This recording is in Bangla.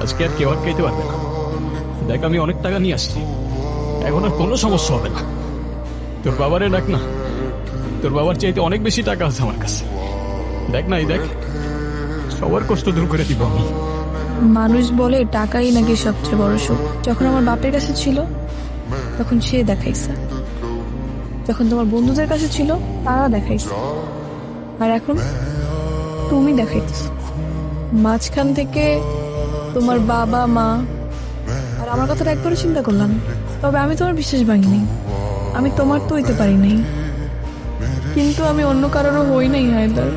আজকে আর কেউ আটকাইতে পারবে না। দেখ, আমি অনেক টাকা নিয়ে আসছি, এখন আর কোনো সমস্যা হবে না। তোর বাবারে ডাক না, তোর বাবার চাইতে অনেক বেশি টাকা আছে আমার কাছে। দেখ না, এই দেখ, সবার কষ্ট দূর করে দিব আমি। মানুষ বলে টাকাই নাকি সবচেয়ে বড় সুখ। যখন আমার বাপের কাছে ছিল তখন সে দেখাইছে, যখন তোমার বন্ধুদের কাছে ছিল তারা দেখাইছে, আর এখন তুমি দেখাইতেছ। মাঝখান থেকে তোমার বাবা মা আর আমার কথাটা একবারও চিন্তা করলাম, তবে আমি তোমার বিশ্বাস ভাঙিনি। আমি তোমার তো হইতে পারি নাই, কিন্তু আমি অন্য কারোরও হই নাই হায়দার।